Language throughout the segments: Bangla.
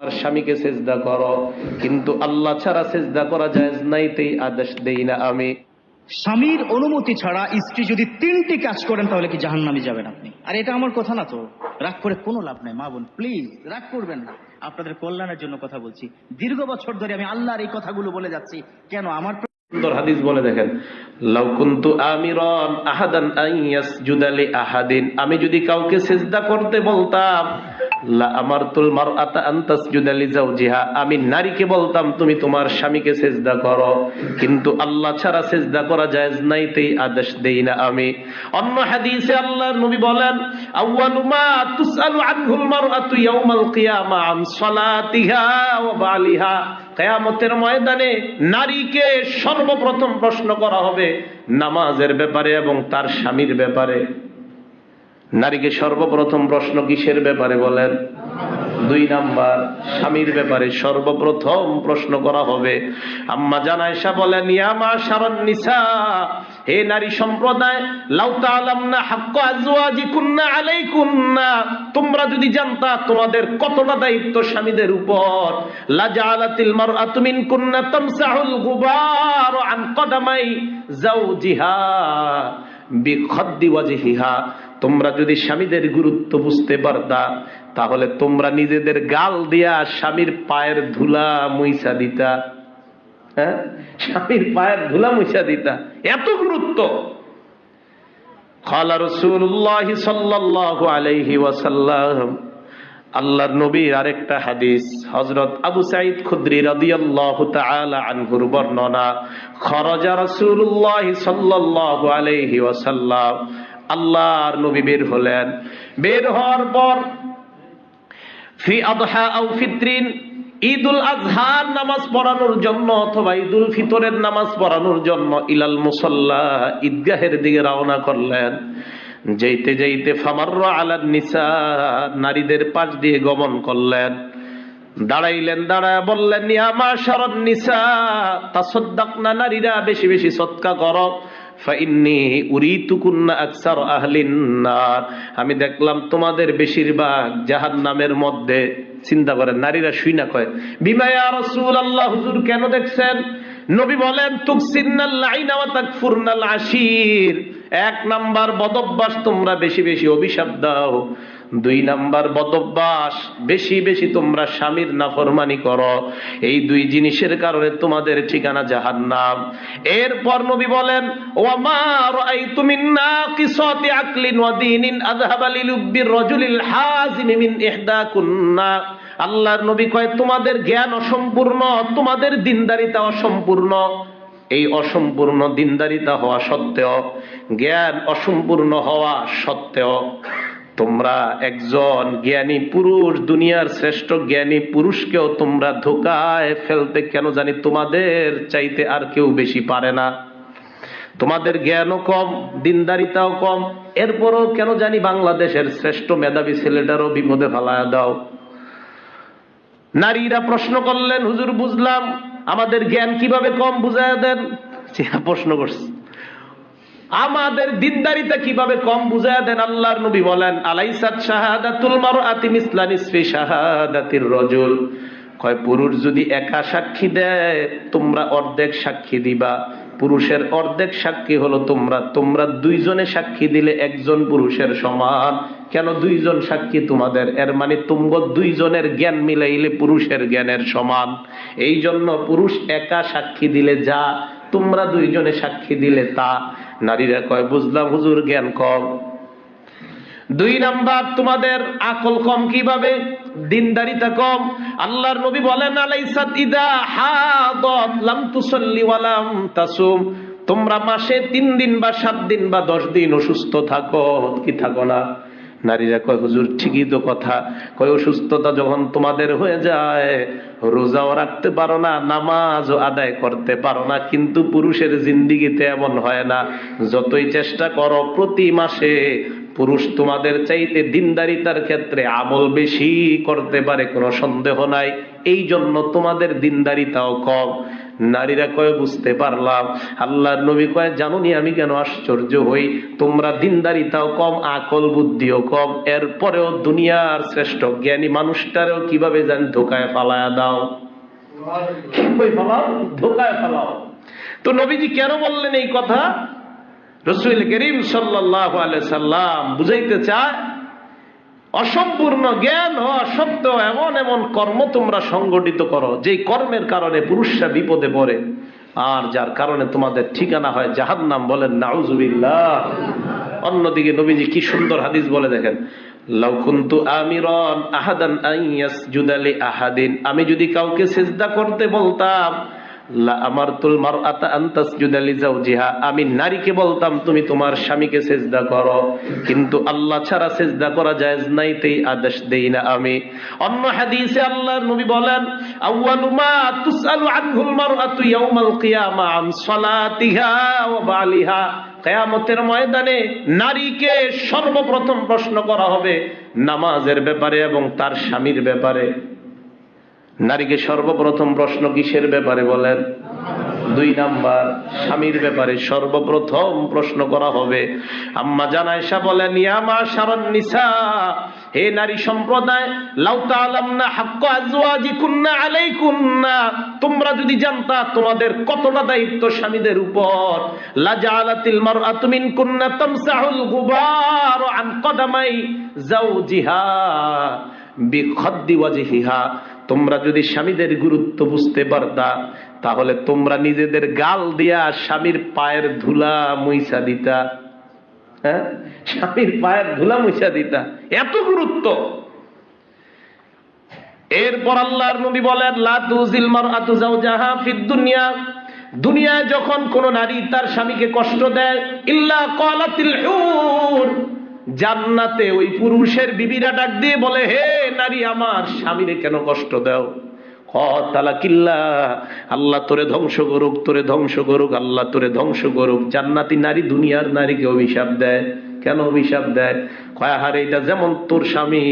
আর স্বামীকে সেজদা করো, কিন্তু আল্লাহ ছাড়া সেজদা করা জায়েজ নাই, তাই আদেশ দেই না আমি। স্বামীর অনুমতি ছাড়া স্ত্রী যদি 3টি কাজ করেন তাহলে কি জাহান্নামে যাবেন আপনি? আর এটা আমার কথা না তো, রাগ করে কোনো লাভ নাই। মা বোন প্লিজ রাগ করবেন না, আপনাদের কল্যাণের জন্য কথা বলছি। দীর্ঘ বছর ধরে আমি আল্লাহর এই কথাগুলো বলে যাচ্ছি। কেন? আমার সুন্দর হাদিস বলে দেখেন, লাউ কুনতু আমিরান আহাদান আন ইয়াসজুদা লি আহাদিন, আমি যদি কাউকে সেজদা করতে বলতাম, লা আমারতুল মারআতা আন তাসজুদা লি যাওজিহা, আমি নারীকে বলতাম তুমি তোমার স্বামীকে সেজদা করো, কিন্তু আল্লাহ ছাড়া সেজদা করা জায়েজ নাই, তাই আদেশ দেই না আমি। অন্য হাদিসে আল্লাহর নবী বলেন, আউয়ালু মা তুসআলু আনহুল মারআতু ইয়াউমাল কিয়ামা আন সালাতিহা ওয়া বালিহা, কিয়ামতের ময়দানে নারীকে সর্বপ্রথম প্রশ্ন করা হবে নামাজের ব্যাপারে এবং তার স্বামীর ব্যাপারে। নারীকে সর্বপ্রথম প্রশ্ন কিসের ব্যাপারে বলেন? 2 নাম্বার, স্বামীর ব্যাপারে সর্বপ্রথম প্রশ্ন করা হবে। আম্মা জান আয়েশা বলেন, ইয়া মাশারান নিসা, হে নারী সম্প্রদায়, লাউ তাআলামনা হাক্কা আজওয়াজিকুন্না আলাইকুন্না, তোমরা যদি জানতা তোমাদের কতটা দায়িত্ব স্বামীদের উপর, লা জাআলাতিল মারআতু মিনকুন্না তামসাহুল গুবার আন কদামাই যাওজিহা বিখাদ্দি ওয়াজহিহা, তোমরা যদি স্বামীদের গুরুত্ব বুঝতে পারতা তাহলে তোমরা নিজেদের গাল দিয়া স্বামীর পায়ের ধুলা মুইসা দিতা। হ্যাঁ, স্বামীর পায়ের ধুলা মুইসা দিতা, এত গুরুত্ব। ক্বালা রাসূলুল্লাহ সাল্লাল্লাহু আলাইহি ওয়াসাল্লাম, আল্লাহর নবীর আরেকটা হাদিস, হযরত আবু সাঈদ খুদরি রাদিয়াল্লাহু তাআলা আনহুর বর্ণনা, খরাজা রাসূলুল্লাহ সাল্লাল্লাহু আলাইহি ওয়াসাল্লাম, আল্লাহর নবী বের হলেন। বের হওয়ার পর ফি আদহা আও ফিত্রিন, ঈদুল আজহার নামাজ পড়ানোর জন্য অথবা ঈদুল ফিতরের নামাজ পড়ানোর জন্য, ইলাল মুসাল্লা, ঈদগাহের দিকে রওনা করলেন। যাইতে যাইতে ফামাররা আলান নিসা, নারীদের পাশ দিয়ে গমন করলেন। দাঁড়াইলেন, দাঁড়ায় বললেন, ইয়া মাশারান নিসা তাসাদ্দাকনা, নারীরা বেশি বেশি সদকা করো। ফাইন্নী উরিতুকুন্না আকসার আহলিন নার, আমি দেখলাম তোমাদের বেশিরভাগ জাহান্নামের মধ্যে। চিন্তা করেন, নারীরা শুই না কয়, বিমা ইয়া রাসূলুল্লাহ, হুজুর কেন দেখছেন? নবী বলেন, তুকসিরনাল লাইনা ওয়া তাকফুরনাল আশির, 1 নাম্বার বদভ্যাস, তোমরা বেশি বেশি অভিশাপ দাও। 2 নাম্বার বদভ্যাস, বেশি বেশি তোমরা স্বামীর নাফরমানি করো। এই 2 জিনিসের কারণে তোমাদের ঠিকানা জাহান্নাম। এরপর নবী বলেন, ওয়া মা রাআইতু মিন নাকিসাতি আকলিন ওয়া দীনিন আযহাবা লিলুব্বির রাজুলিল হাযিমি মিন ইহদাকুন্না, আল্লাহর নবী কয়, তোমাদের জ্ঞান অসম্পূর্ণ, তোমাদের দিনদারিতা অসম্পূর্ণ। এই অসম্পূর্ণ দিনদারিতা হওয়া সত্ত্বেও, জ্ঞান অসম্পূর্ণ হওয়া সত্ত্বেও, তোমরা একজন জ্ঞানী পুরুষ, দুনিয়ার শ্রেষ্ঠ জ্ঞানী পুরুষকেও তোমরা ধোঁকায় ফেলতে কেন জানি তোমাদের চাইতে আর কেউ বেশি পারে না। তোমাদের জ্ঞানও কম, দিনদারিতাও কম, এরপরও কেন জানি বাংলাদেশের শ্রেষ্ঠ মেধাবী ছেলেটারও বিপদে ফেলায়া দাও। নারীরা প্রশ্ন করলেন, হুজুর বুঝলাম, আমাদের জ্ঞান কিভাবে কম বুঝায়া দেন। প্রশ্ন করছে, আমাদের দিনদারিতা কিভাবে কম বুঝায়া দেন। আল্লাহর নবী বলেন, আলাইসাত শাহাদাতুল মারআতি মিসলা নিসফি শাহাদাতির রাজুল, কয় পুরুষ যদি একা সাক্ষী দেয় তোমরা অর্ধেক সাক্ষী দিবা। পুরুষের অর্ধেক সাক্ষী হলো তোমরা 2 জনে সাক্ষী দিলে 1 জন পুরুষের সমান। কেন 2 জন সাক্ষী তোমাদের? এর মানে তোমরা 2 জনের জ্ঞান মিলাইলে পুরুষের জ্ঞানের সমান। এই জন্য পুরুষ একা সাক্ষী দিলে যা, তোমরা 2 জনে সাক্ষী দিলে তা। নারীরা কয়, বুঝলাম হুজুর, জ্ঞান কম। 2 নাম্বার, তোমাদের আকল কম কিভাবে? দিনদারিতা কম। আল্লাহর নবী বলেন, আলাইসাত ইদা হাদাত লাম তুসাল্লি ওয়া লাম তাসুম, তোমরা মাসে 3 দিন বা 7 দিন বা 10 দিন অসুস্থ থাকো, কি থাকো না? নারীরা কয়, হুজুর ঠিকই তো কথা। কয়, অসুস্থতা যখন তোমাদের হয়ে যায়, রোজাও রাখতে পারো না, নামাজও আদায় করতে পারো না, কিন্তু পুরুষের জিন্দিগিতে এমন হয় না। যতই চেষ্টা করো, প্রতি মাসে পুরুষ তোমাদের চাইতে দিনদারিতার ক্ষেত্রে আমল বেশি করতে পারে, কোনো সন্দেহ নাই। এই জন্য তোমাদের দিনদারিতাও কম। নারীরা কয় বুঝতে পারলাম। আল্লাহর নবী কয় জানুনি আমি কেন আশ্চর্য হই, তোমরা দিনদারিতাও কম, আকল বুদ্ধিও কম, এরপরেও দুনিয়ার শ্রেষ্ঠ জ্ঞানী মানুষটারেও কিভাবে জানি ধোকায় ফালায়া দাও, ধোকায় ফালাও। তো নবীজি কেন বললেন এই কথা? রাসূল করিম সাল্লাল্লাহু আলাইহি সাল্লাম বুঝাইতে চায় অসম্পূর্ণ জ্ঞান হওয়া সত্ত্বেও এমন এমন কর্ম তোমরা সংগঠিত করো যেই কর্মের কারণে পুরুষরা বিপদে পড়ে, আর যার কারণে তোমাদের ঠিকানা হয় জাহান্নাম। বলেন নাউজুবিল্লাহ। অন্যদিকে নবীজি কি সুন্দর হাদিস বলে দেখেন, লাউ কুনতু আমিরান আহাদান আন ইয়াসজুদা লি আহাদিন, আমি যদি কাউকে সিজদা করতে বলতাম, লা আমারতুল মারআতা আন তাসজুদা লি যাওজিহা, আমি নারীকে বলতাম তুমি তোমার স্বামীকে সিজদা করো, কিন্তু আল্লাহ ছাড়া সিজদা করা জায়েজ নাই, তাই আদেশ দেই না আমি। অন্য হাদিসে আল্লাহর নবী বলেন, আউয়ালু মা তুসআলু আনহুল মারআতু ইয়াউমাল কিয়ামা আন সালাতিহা ওয়া বালিহা, কিয়ামতের ময়দানে নারীকে সর্বপ্রথম প্রশ্ন করা হবে নামাজের ব্যাপারে এবং তার স্বামীর ব্যাপারে। নারীকে সর্বপ্রথম প্রশ্ন কিসের ব্যাপারে বলেন? 2 নাম্বার, স্বামীর ব্যাপারে সর্বপ্রথম প্রশ্ন করা হবে। আম্মা জান আয়েশা বলেন, ইয়া মাশারান নিসা, হে নারী সম্প্রদায়, লাউ তাআলামনা হাক্কা আজওয়াজিকুন্না আলাইকুন্না, তোমরা যদি জানতা তোমাদের কতটা দায়িত্ব স্বামীদের উপর, লা জাআলাতিল মারআতু মিনকুন্না তামসাহুল গুবার আন কদামাই যাওজিহা বিখাদ্দি ওয়াজহিহা, তোমরা যদি স্বামীদের গুরুত্ব বুঝতে পারতা তাহলে তোমরা নিজেদের গাল দিয়া স্বামীর পায়ের ধুলা মুইসা দিতা। হ্যাঁ, স্বামীর পায়ের ধুলা মুইসা দিতা, এত গুরুত্ব। এরপর আল্লাহর নবী বলেন, লা তুজিল মারআতু যাওজাহা ফিদ দুনিয়া, দুনিয়ায় যখন কোন নারী তার স্বামীকে কষ্ট দেয়, ইল্লা ক্বালাতিল হুর, জান্নাতে ওই পুরুষের বিবিরা ডাক দিয়ে বলে, হে নারী আমার স্বামীরে কেন কষ্ট দাও? তালাকিল্লা, আল্লাহ তোরে ধ্বংস করুক, তোরে ধ্বংস করুক, আল্লাহ তোরে ধ্বংস করুক। জান্নাতি নারী দুনিয়ার নারীকে অভিশাপ দেয়। কেন অভিশাপ দেয়? কয় হারে এটা যেমন তোর স্বামী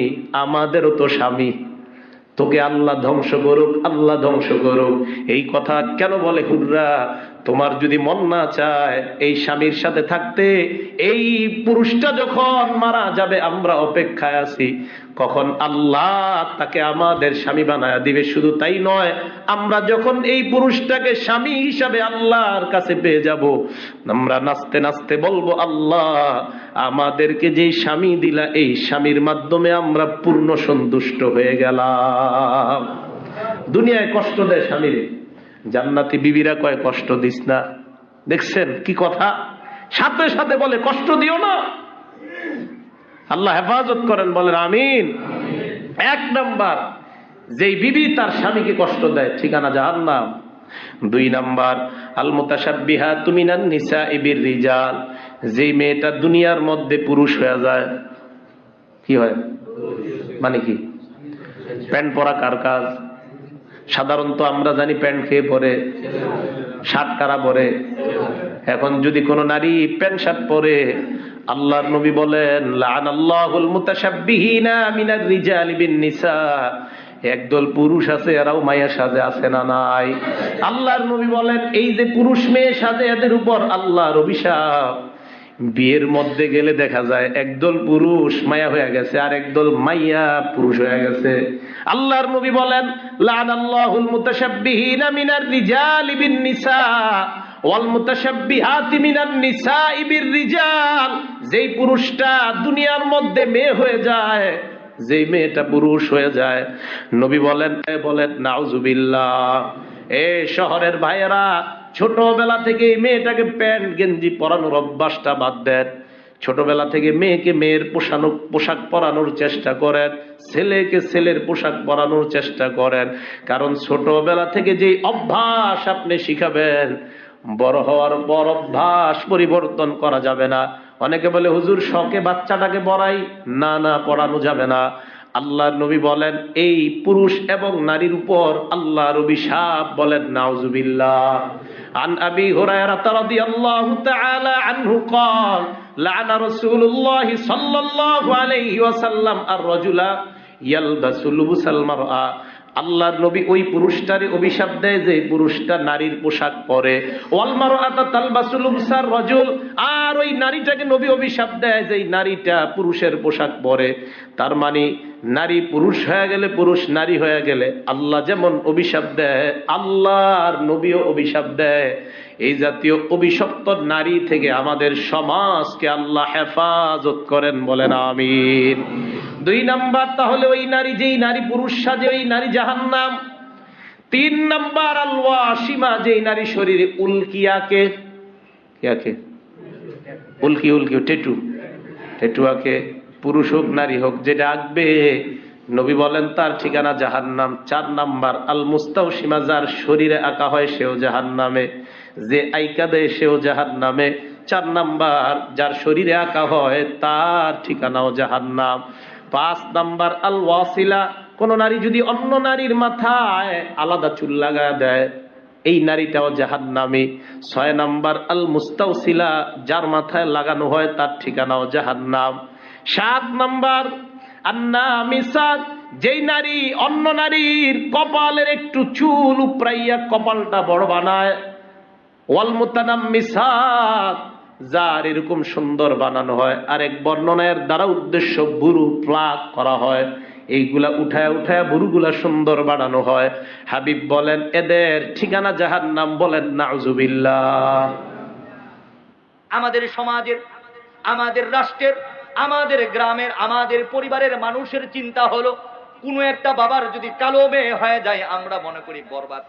আমাদেরও তো স্বামী, তোকে আল্লাহ ধ্বংস করুক, আল্লাহ ধ্বংস করুক। এই কথা কেন বলে? হুররা, তোমার যদি মন না চায় এই স্বামীর সাথে থাকতে, এই পুরুষটা যখন মারা যাবে আমরা অপেক্ষায় আছি কখন আল্লাহ তাকে আমাদের স্বামী বানায়া দিবে। শুধু তাই নয়, আমরা যখন এই পুরুষটাকে স্বামী হিসাবে আল্লাহর কাছে পেয়ে যাব, আমরা নাচতে নাচতে বলবো, আল্লাহ আমাদেরকে যেই স্বামী দিলা এই স্বামীর মাধ্যমে আমরা পূর্ণ সন্তুষ্ট হয়ে গেলাম। দুনিয়ায় কষ্ট দেয় স্বামীরে, জান্নাতি বিবিরা কয় কষ্ট দিস না। দেখছেন কি কথা? সাথে সাথে বলে কষ্ট দিও না। আল্লাহ হেফাজত করেন, বলেন আমিন। 1 নাম্বার, যেই বিবি তার স্বামীকে কষ্ট দেয় ঠিকানা জাহান্নাম। 2 নাম্বার, আল মুতাশাব্বিহাতু মিনান নিসাই বির রিজাল, যেই মেয়েটা দুনিয়ার মধ্যে পুরুষ হয়ে যায়। কি হয় মানে কি? প্যান্ট পরা কার কাজ? সাধারণত আমরা জানি প্যান্ট খেয়ে পরে, শার্ট কারা পরে। এখন যদি কোন নারী প্যান্ট শার্ট পরে, আল্লাহর নবী বলেন, লাআনাল্লাহুল মুতাশাব্বিহিনা মিনার রিজালি বিন নিসা, একদল পুরুষ আছে এরাও মায়া সাজে, আছে না নাই? আল্লাহর নবী বলেন, এই যে পুরুষ মেয়ে সাজে এদের উপর আল্লাহর অভিশাপ। বিয়ের মধ্যে গেলে দেখা যায় একদল পুরুষ মায়া হয়ে গেছে আর একদল মাইয়া পুরুষ হয়ে গেছে। আল্লাহর নবী বলেন, লাআনাল্লাহুল মুতাশাব্বিহিনা মিনার রিজালি বিন নিসা ওয়াল মুতাশাব্বিহাতি মিনান নিসাই বির রিজাল, যেই পুরুষটা দুনিয়ার মধ্যে মেয়ে হয়ে যায়, যেই মেয়েটা পুরুষ হয়ে যায়, নবী বলেন নাউজুবিল্লাহ। এ শহরের ভাইয়েরা, ছোটবেলা থেকে এই মেয়েটাকে প্যান্ট গেঞ্জি পরানোর অভ্যাসটা বাদ দেন। ছোটবেলা থেকে মেয়েকে মেয়ের পোশাক পরানোর চেষ্টা করেন, ছেলেকে ছেলের পোশাক পরানোর চেষ্টা করেন। কারণ ছোটবেলা থেকে যে অভ্যাস আপনি শিখাবেন, বড় হওয়ার পর অভ্যাস পরিবর্তন করা যাবে না। অনেকে বলে হুজুর শখে বাচ্চাটাকে পড়াই, না না, পড়ানো যাবে না। আল্লাহর নবী বলেন এই পুরুষ এবং নারীর উপর আল্লাহর অভিশাপ। বলেন নাউজুবিল্লাহ। عن أبي هريرة رضي الله تعالى عنه قال لعن رسول الله صلى الله عليه وسلم الرجل يلبس لبس المرأة আল্লাহর নবী ওই পুরুষটারে অভিশাপ দেয় যে পুরুষটা নারীর পোশাক পরে, ওয়াল মারআতু তালবাসুল উনসার রাজুল, আর ওই নারীটাকে নবী অভিশাপ দেয় যে নারীটা পুরুষের পোশাক পরে। তার মানে নারী পুরুষ হয়ে গেলে, পুরুষ নারী হয়ে গেলে আল্লাহ যেমন অভিশাপ দেয়, আল্লাহর নবীও অভিশাপ দেয়। এই জাতীয় অভিশপ্ত নারী থেকে আমাদের সমাজকে আল্লাহ হেফাজত করেন, বলেন আমিন। 2 নাম্বার, তাহলে ওই নারী, যেই নারী পুরুষ সাজে ওই নারী জাহান্নাম। 3 নাম্বার, আল ওয়াসিমা, যেই নারী শরীরে উল্কিয়াকে, উল্কি টেটু আঁকে, পুরুষ হোক নারী হোক, যেটা আঁকবে নবী বলেন তার ঠিকানা জাহান্নাম। 4 নাম্বার, আল মুস্তাওসিমা, যার শরীরে আঁকা হয় সেও জাহান্নামে, যে আইকা দেয় সেও জাহান্নামে। 4 নাম্বার, যার শরীরে আঁকা হয় তার ঠিকানাও জাহান্নাম। 5 নাম্বার, আল ওয়াসিলা, কোন নারী যদি অন্য নারীর মাথায় আলাদা চুল লাগায় দেয়, এই নারীটাও জাহান্নামী। 6 নাম্বার, আল মুস্তাওসিলা, যার মাথায় লাগানো হয় তার ঠিকানাও জাহান্নাম। 7 নাম্বার, আন্নামিসা, যেই নারী অন্য নারীর কপালের একটু চুল উপরাইয়া কপালটা বড় বানায়। ওয়াল মুতানাম্মিসাত, যার এরকম সুন্দর বানানো হয়। আরেক বর্ণনার দ্বারা উদ্দেশ্য বুরু প্লাক করা হয়, এইগুলা উঠায় উঠায় বুরুগুলা সুন্দর বানানো হয়। হাবিব বলেন এদের ঠিকানা জাহান্নাম, বলেন নাউজুবিল্লাহ। আমাদের সমাজের, আমাদের রাষ্ট্রের, আমাদের গ্রামের, আমাদের পরিবারের মানুষের চিন্তা হলো, কোনো একটা বাবার যদি কালো মেয়ে হয়ে যায় আমরা মনে করি বরবাদ।